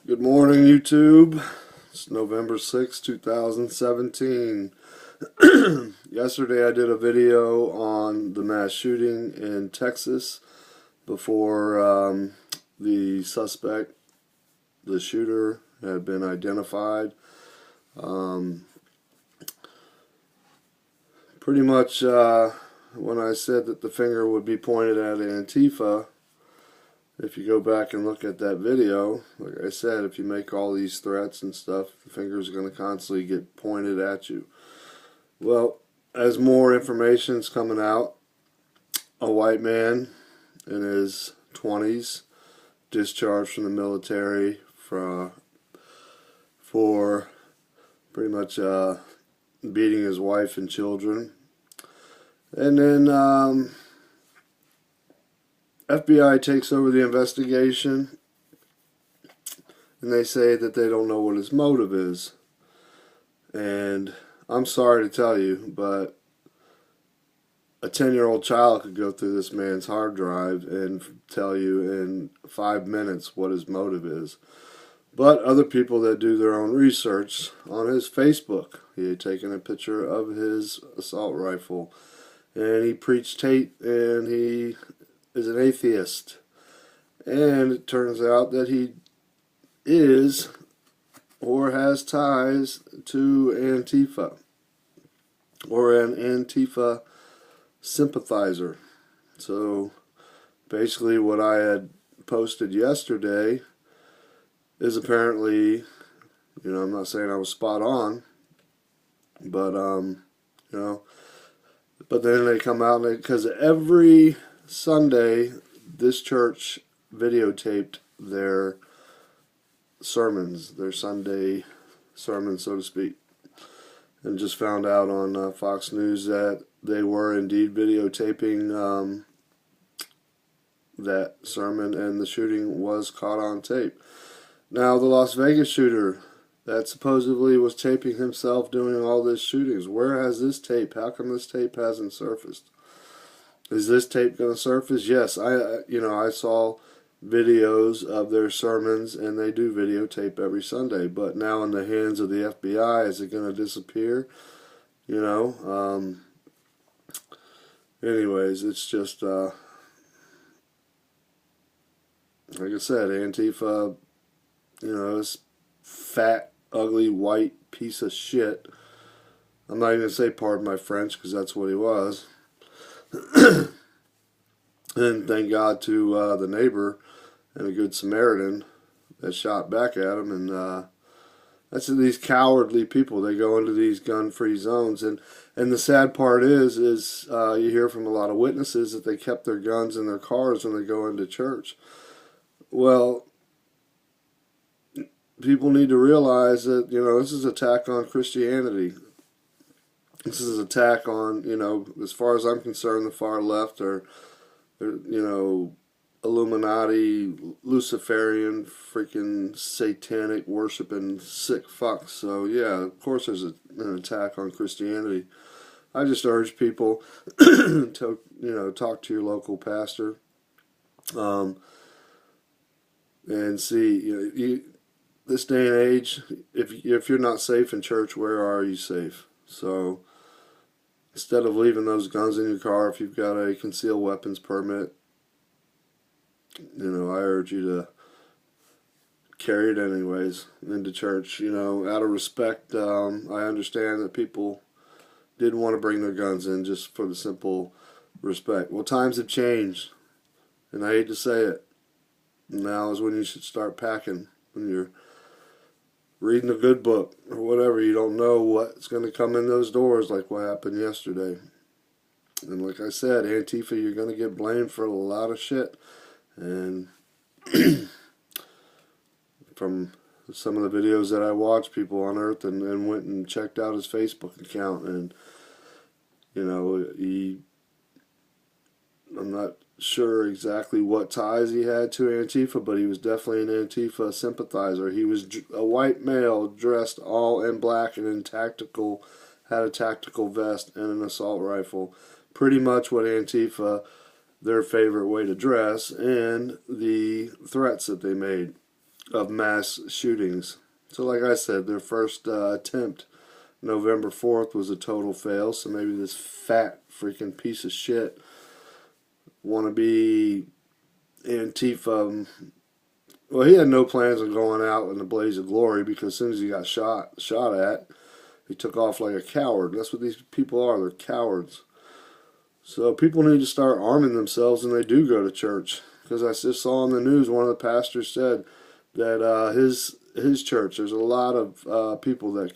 Good morning, YouTube. It's November 6, 2017. Yesterday I did a video on the mass shooting in Texas before the suspect, the shooter, had been identified. Pretty much when I said that the finger would be pointed at Antifa, if you go back and look at that video, like I said, if you make all these threats and stuff, the finger's going to constantly get pointed at you. Well, as more information is coming out, a white man in his 20s, discharged from the military for pretty much beating his wife and children. And then FBI takes over the investigation, and they say that they don't know what his motive is. And I'm sorry to tell you, but a 10-year-old child could go through this man's hard drive and tell you in 5 minutes what his motive is. But other people that do their own research, on his Facebook, he had taken a picture of his assault rifle, and he preached hate, and he is an atheist. And it turns out that he is or has ties to Antifa, or an Antifa sympathizer. So basically what I had posted yesterday is apparently, I'm not saying I was spot on, but but then they come out, and because every Sunday this church videotaped their sermons, their Sunday sermons, so to speak, and just found out on Fox News that they were indeed videotaping that sermon, and the shooting was caught on tape. Now, the Las Vegas shooter that supposedly was taping himself doing all these shootings, where has this tape? How come this tape hasn't surfaced? Is this tape going to surface? Yes, I saw videos of their sermons, and they do videotape every Sunday. But now in the hands of the FBI, is it going to disappear? Anyways, it's just, like I said, Antifa, this fat, ugly, white piece of shit. I'm not even going to say pardon my French, because that's what he was. And thank God to the neighbor and a good Samaritan that shot back at him. And that's these cowardly people. They go into these gun-free zones, and the sad part is you hear from a lot of witnesses that they kept their guns in their cars when they go into church. Well, people need to realize that this is an attack on Christianity. This is an attack on, as far as I'm concerned, the far left are Illuminati, Luciferian, freaking satanic worshiping sick fucks. So yeah, of course there's an attack on Christianity. I just urge people to talk to your local pastor, and see this day and age, if you're not safe in church, where are you safe? So instead of leaving those guns in your car, if you've got a concealed weapons permit, I urge you to carry it anyways into church. Out of respect, I understand that people didn't want to bring their guns in just for the simple respect. Well, times have changed, and I hate to say it. Now is when you should start packing. When you're reading a good book or whatever, you don't know what's going to come in those doors, like what happened yesterday. And like I said, Antifa, you're going to get blamed for a lot of shit. And from some of the videos that I watched, people unearthed and went and checked out his Facebook account, and I'm not sure exactly what ties he had to Antifa, but he was definitely an Antifa sympathizer. He was a white male dressed all in black and had a tactical vest and an assault rifle. Pretty much what Antifa, their favorite way to dress, and the threats that they made. of mass shootings. So like I said, their first attempt, November 4th, was a total fail. So maybe this fat freaking piece of shit wannabe Antifa. Well, he had no plans on going out in a blaze of glory, because as soon as he got shot at, he took off like a coward. That's what these people are. They're cowards. So people need to start arming themselves when they do go to church. Because I just saw on the news, one of the pastors said that his church, there's a lot of people that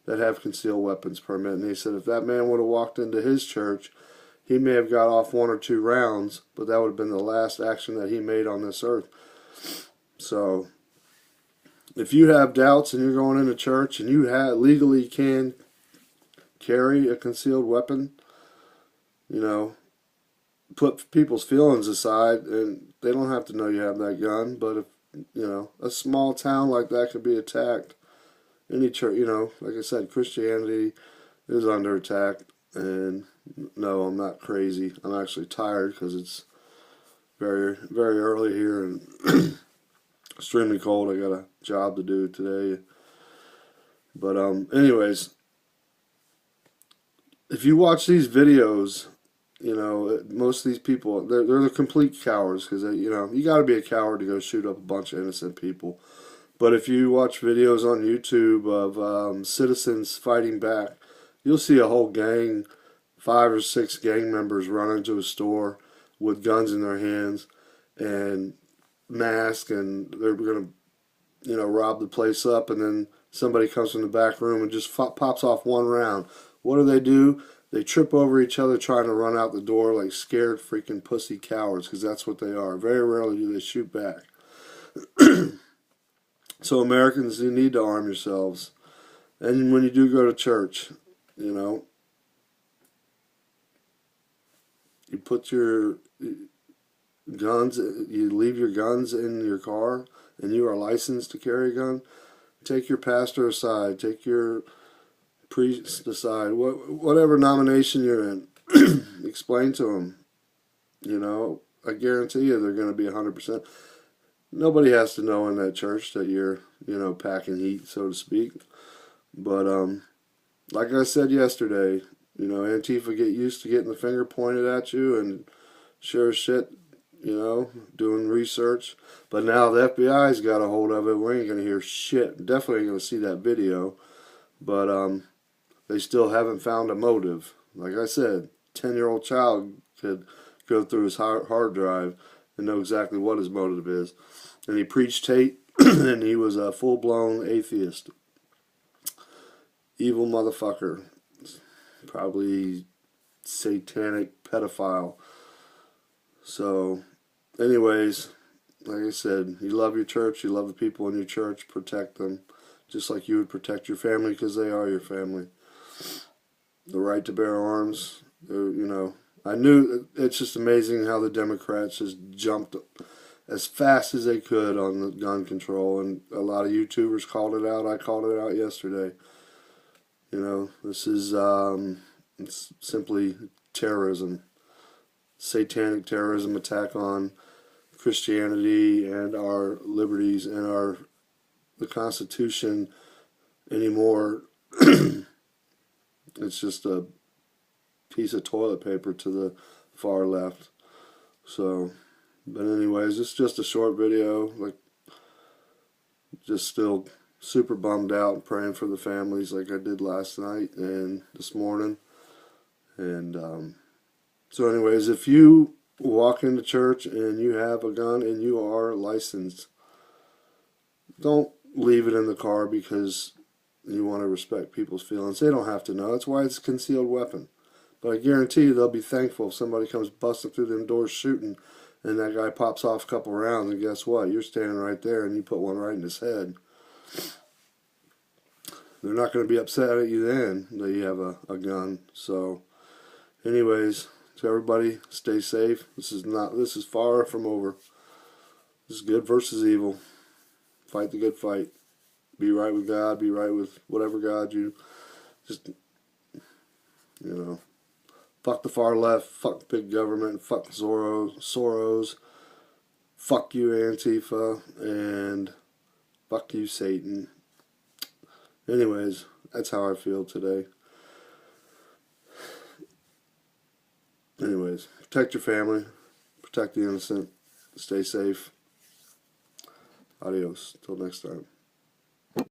have concealed weapons permit. And he said if that man would have walked into his church, he may have got off 1 or 2 rounds, but that would have been the last action that he made on this earth. So if you have doubts and you're going into church and you legally can carry a concealed weapon, put people's feelings aside, and they don't have to know you have that gun. But if, a small town like that could be attacked, any church, like I said, Christianity is under attack. And no, I'm not crazy. I'm actually tired because it's very, very early here and extremely cold. I got a job to do today. But anyways, if you watch these videos, most of these people, they're the complete cowards, because you got to be a coward to go shoot up a bunch of innocent people. But if you watch videos on YouTube of citizens fighting back, you'll see a whole gang, 5 or 6 gang members run into a store with guns in their hands and masks, and they're going to rob the place up, and then somebody comes from the back room and just pops off 1 round. What do? They trip over each other trying to run out the door like scared freaking pussy cowards, because that's what they are. Very rarely do they shoot back. So Americans, you need to arm yourselves. And when you do go to church, you put your guns, you leave your guns in your car, and you are licensed to carry a gun. Take your pastor aside, take your priest aside, whatever nomination you're in, explain to them. I guarantee you they're going to be 100%. Nobody has to know in that church that you're, packing heat, so to speak. But like I said yesterday, Antifa get used to getting the finger pointed at you, and sure as shit, doing research. But now the FBI's got a hold of it. We ain't going to hear shit. Definitely ain't going to see that video. But they still haven't found a motive. Like I said, 10-year-old child could go through his hard drive and know exactly what his motive is. And he preached hate, and he was a full-blown atheist. Evil motherfucker. Probably satanic pedophile. So, anyways, like I said, you love your church, you love the people in your church, protect them. Just like you would protect your family, because they are your family. The right to bear arms, I knew, it's just amazing how the Democrats just jumped as fast as they could on the gun control, and a lot of YouTubers called it out. I called it out yesterday. This is it's simply terrorism, satanic terrorism attack on Christianity and our liberties and the Constitution anymore. It's just a piece of toilet paper to the far left. So, but anyways, it's just a short video. Just still super bummed out and praying for the families like I did last night and this morning. And so anyways, if you walk into church and you have a gun and you are licensed, don't leave it in the car because you want to respect people's feelings. They don't have to know. That's why it's a concealed weapon. But I guarantee you they'll be thankful if somebody comes busting through them doors shooting, and that guy pops off a couple rounds, and guess what? You're standing right there and you put one right in his head. They're not going to be upset at you then that you have a gun. So anyways, to everybody, stay safe. This is far from over. This is good versus evil. Fight the good fight. Be right with God. Be right with whatever God you just, fuck the far left. Fuck big government. Fuck Soros. fuck you, Antifa, and fuck you, Satan. Anyways, that's how I feel today. Anyways, protect your family, protect the innocent, stay safe. Adios. Till next time.